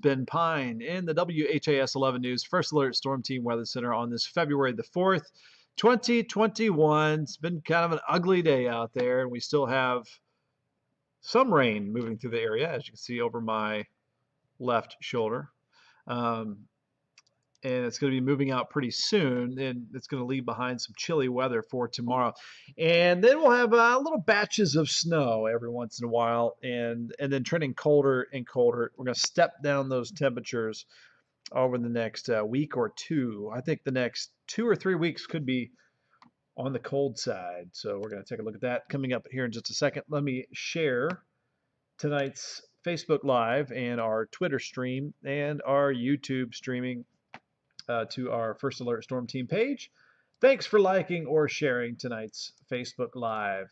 Ben Pine in the WHAS 11 News First Alert Storm Team Weather Center on this February the 4th, 2021. It's been kind of an ugly day out there, and we still have some rain moving through the area, as you can see over my left shoulder. And it's going to be moving out pretty soon, and it's going to leave behind some chilly weather for tomorrow. And then we'll have little batches of snow every once in a while, and then trending colder and colder. We're going to step down those temperatures over the next week or two. I think the next 2 or 3 weeks could be on the cold side. So we're going to take a look at that coming up here in just a second. Let me share tonight's Facebook Live and our Twitter stream and our YouTube streaming to our First Alert Storm Team page. Thanks for liking or sharing tonight's Facebook Live.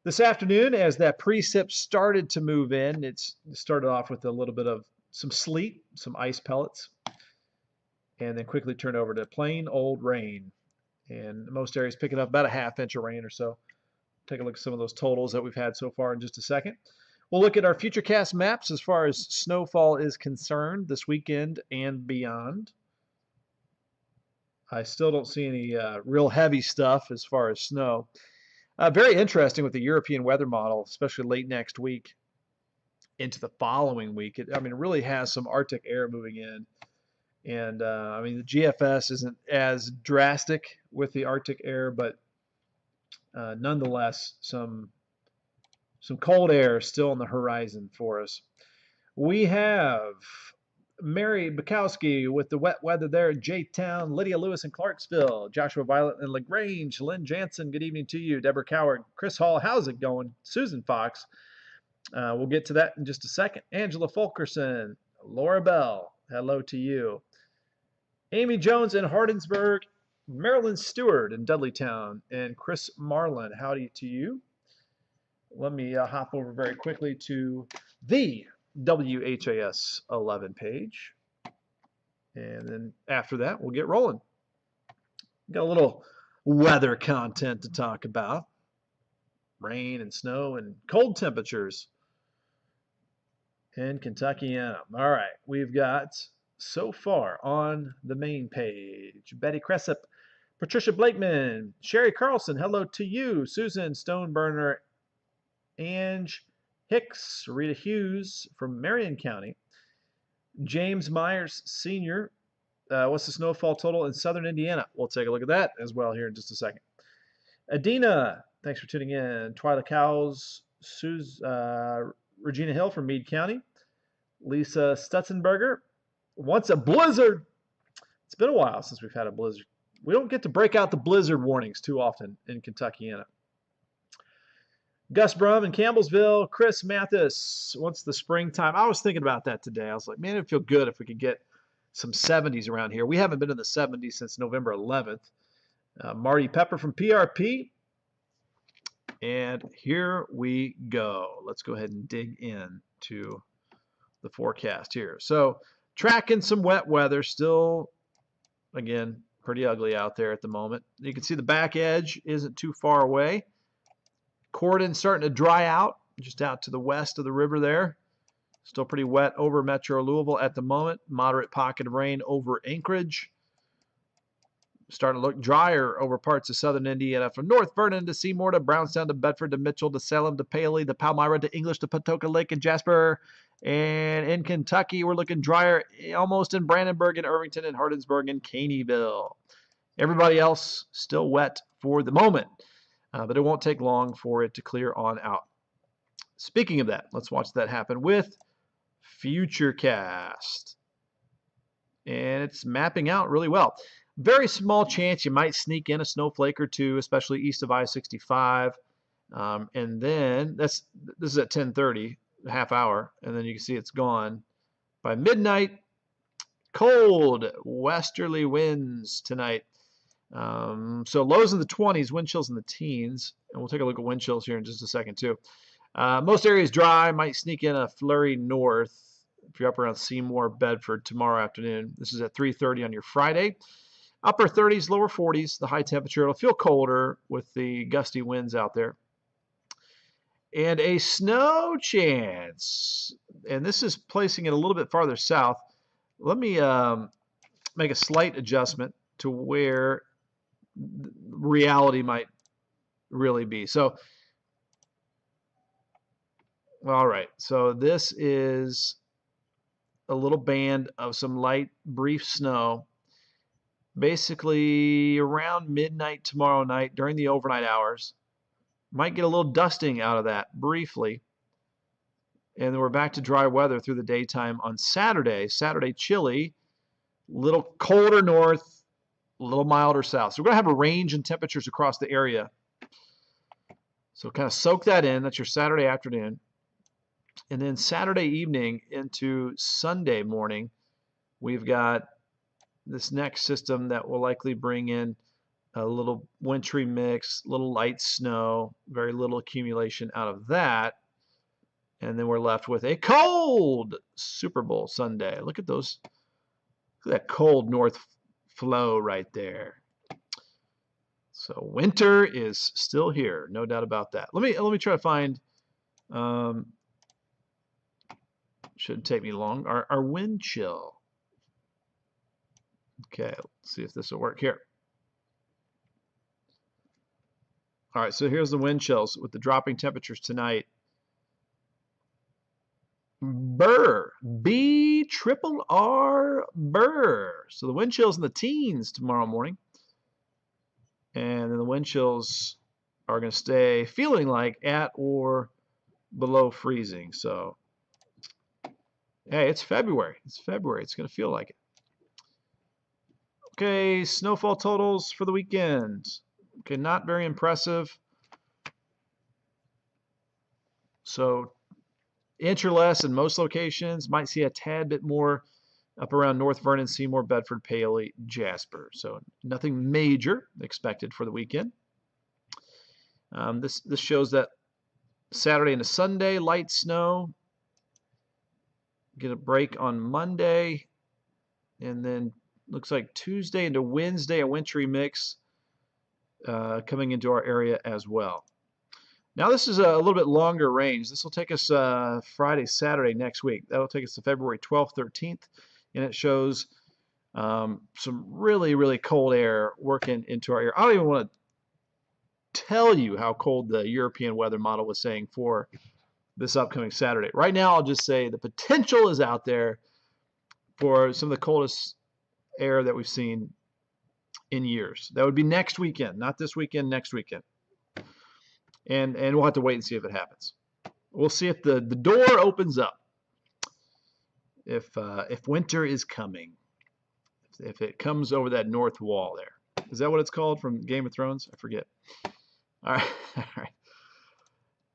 This afternoon, as that precip started to move in, it started off with a little bit of some sleet, some ice pellets, and then quickly turned over to plain old rain. And most areas picking up about a ½ inch of rain or so. Take a look at some of those totals that we've had so far in just a second. We'll look at our futurecast maps as far as snowfall is concerned this weekend and beyond. I still don't see any real heavy stuff as far as snow. Very interesting with the European weather model, especially late next week into the following week. It really has some Arctic air moving in. And, the GFS isn't as drastic with the Arctic air, but nonetheless, some cold air still on the horizon for us. We have Mary Bukowski with the wet weather there in J-Town, Lydia Lewis in Clarksville, Joshua Violet in LaGrange, Lynn Jansen, good evening to you, Deborah Coward, Chris Hall, how's it going? Susan Fox, we'll get to that in just a second. Angela Fulkerson, Laura Bell, hello to you. Amy Jones in Hardinsburg, Marilyn Stewart in Dudleytown, and Chris Marlin, howdy to you. Let me hop over very quickly to the WHAS 11 page, and then after that we'll get rolling. Got a little weather content to talk about, rain and snow and cold temperatures in Kentucky. All right, we've got so far on the main page Betty Cressup, Patricia Blakeman, Sherry Carlson, hello to you, Susan Stoneburner, Ange Hicks, Rita Hughes from Marion County, James Myers Sr. What's the snowfall total in southern Indiana? We'll take a look at that as well here in just a second. Adina, thanks for tuning in. Twyla Cowles, Regina Hill from Meade County, Lisa Stutzenberger. What's a blizzard? It's been a while since we've had a blizzard. We don't get to break out the blizzard warnings too often in Kentuckiana. Gus Brum in Campbellsville, Chris Mathis, what's the springtime? I was thinking about that today. I was like, man, it'd feel good if we could get some 70s around here. We haven't been in the 70s since November 11th. Marty Pepper from PRP. And here we go. Let's go ahead and dig in to the forecast here. So tracking some wet weather, still, again, pretty ugly out there at the moment. You can see the back edge isn't too far away. Corden starting to dry out, just out to the west of the river there. Still pretty wet over Metro Louisville at the moment. Moderate pocket of rain over Anchorage. Starting to look drier over parts of southern Indiana, from North Vernon to Seymour to Brownstown to Bedford to Mitchell to Salem to Paley to Palmyra to English to Patoka Lake and Jasper. And in Kentucky, we're looking drier almost in Brandenburg and Irvington and Hardinsburg and Caneyville. Everybody else still wet for the moment. But it won't take long for it to clear on out. Speaking of that, let's watch that happen with Futurecast. And it's mapping out really well. Very small chance you might sneak in a snowflake or two, especially east of I-65. And then this is at 10:30, a half hour, and then you can see it's gone. By midnight, cold westerly winds tonight. So lows in the 20s, wind chills in the teens, and we'll take a look at wind chills here in just a second too. Most areas dry, might sneak in a flurry north if you're up around Seymour, Bedford tomorrow afternoon. This is at 3:30 on your Friday. Upper 30s, lower 40s, the high temperature. It'll feel colder with the gusty winds out there. And a snow chance and this is placing it a little bit farther south. Let me make a slight adjustment to where reality might really be. So, all right. So this is a little band of some light, brief snow, basically around midnight tomorrow night during the overnight hours. Might get a little dusting out of that briefly. And then we're back to dry weather through the daytime on Saturday. Saturday chilly, little colder north, a little milder south. So we're going to have a range in temperatures across the area. So kind of soak that in. That's your Saturday afternoon. And then Saturday evening into Sunday morning, we've got this next system that will likely bring in a little wintry mix, little light snow, very little accumulation out of that. And then we're left with a cold Super Bowl Sunday. Look at those. Look at that cold north flow right there. So winter is still here, no doubt about that. Let me try to find. Shouldn't take me long. Our wind chill. Okay, let's see if this will work here. All right, so here's the wind chills with the dropping temperatures tonight. Burr, B-triple-R, Burr. So the wind chills in the teens tomorrow morning. And then the wind chills are going to stay feeling like at or below freezing. So, hey, it's February. It's February. It's going to feel like it. Okay, snowfall totals for the weekend. Okay, not very impressive. So, inch or less in most locations. Might see a tad bit more up around North Vernon, Seymour, Bedford, Paoli, Jasper. So nothing major expected for the weekend. This shows that Saturday into Sunday, light snow. Get a break on Monday. And then looks like Tuesday into Wednesday, a wintry mix coming into our area as well. Now this is a little bit longer range. This will take us Friday, Saturday next week. That'll take us to February 12th, 13th. And it shows some really, really cold air working into our area. I don't even want to tell you how cold the European weather model was saying for this upcoming Saturday. Right now, I'll just say the potential is out there for some of the coldest air that we've seen in years. That would be next weekend, not this weekend, next weekend. And we'll have to wait and see if it happens. We'll see if the door opens up. If winter is coming, if it comes over that north wall there. Is that what it's called from Game of Thrones? I forget. All right, all right.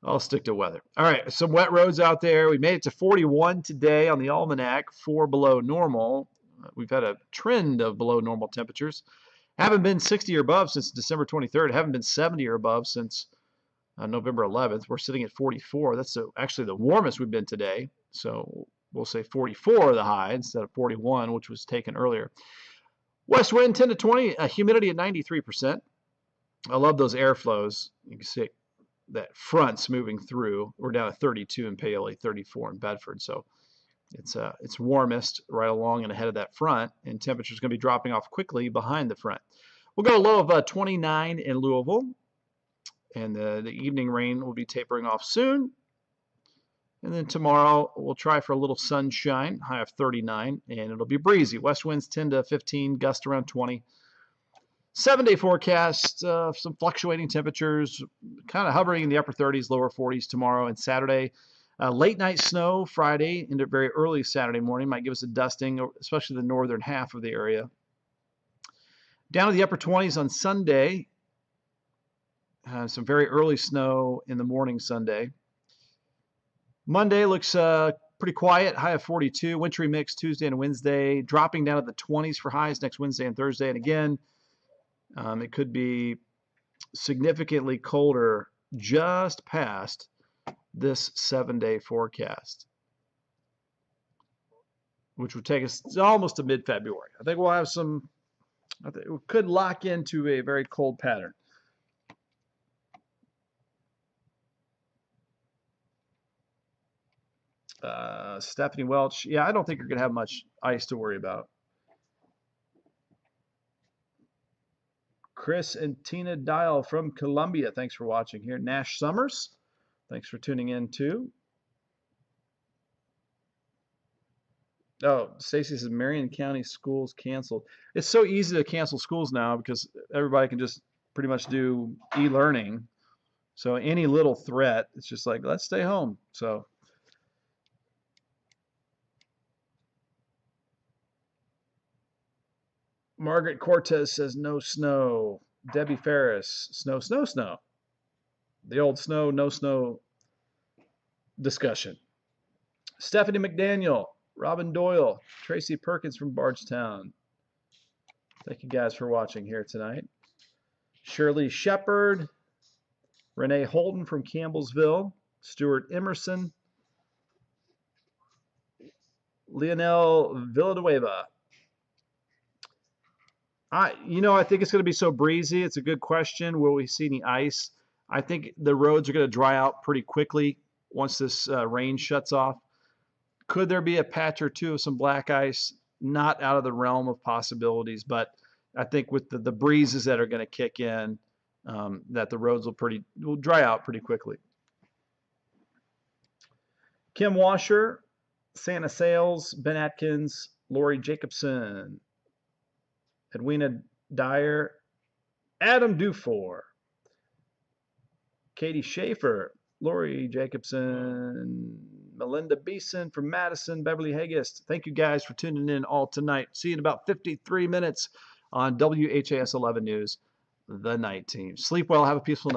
I'll stick to weather. All right, some wet roads out there. We made it to 41 today on the almanac, 4 below normal. We've had a trend of below normal temperatures. Haven't been 60 or above since December 23rd. Haven't been 70 or above since November 11th. We're sitting at 44. That's actually the warmest we've been today. So we'll say 44 the high instead of 41, which was taken earlier. West wind 10 to 20, humidity at 93%. I love those airflows. You can see that front's moving through. We're down at 32 in Paoli, 34 in Bedford. So it's warmest right along and ahead of that front, and temperature's going to be dropping off quickly behind the front. We'll go a low of 29 in Louisville, and the evening rain will be tapering off soon. And then tomorrow, we'll try for a little sunshine, high of 39, and it'll be breezy. West winds 10 to 15, gust around 20. 7-day forecast, some fluctuating temperatures, kind of hovering in the upper 30s, lower 40s tomorrow and Saturday. Late night snow Friday into very early Saturday morning might give us a dusting, especially the northern half of the area. Down to the upper 20s on Sunday. Some very early snow in the morning Sunday. Monday looks pretty quiet, high of 42. Wintry mix Tuesday and Wednesday, dropping down to the 20s for highs next Wednesday and Thursday. And again, it could be significantly colder just past this 7-day forecast, which would take us almost to mid-February. I think we'll have we could lock into a very cold pattern. Stephanie Welch. Yeah, I don't think you're going to have much ice to worry about. Chris and Tina Dial from Columbia. Thanks for watching here. Nash Summers. Thanks for tuning in too. Oh, Stacy says Marion County schools canceled. It's so easy to cancel schools now because everybody can just pretty much do e-learning. So any little threat, it's just like, let's stay home. So Margaret Cortez says no snow. Debbie Ferris, snow, snow, snow. The old snow, no snow discussion. Stephanie McDaniel, Robin Doyle, Tracy Perkins from Bardstown. Thank you guys for watching here tonight. Shirley Shepard, Renee Holton from Campbellsville, Stuart Emerson, Lionel Villanueva. I think it's going to be so breezy. It's a good question. Will we see any ice? I think the roads are going to dry out pretty quickly once this rain shuts off. Could there be a patch or two of some black ice? Not out of the realm of possibilities, but I think with the breezes that are going to kick in, that the roads will dry out pretty quickly. Kim Washer, Santa Sales, Ben Atkins, Lori Jacobson, Edwina Dyer, Adam Dufour, Katie Schaefer, Lori Jacobson, Melinda Beeson from Madison, Beverly Haggist. Thank you guys for tuning in all tonight. See you in about 53 minutes on WHAS 11 News, the night team. Sleep well. Have a peaceful night.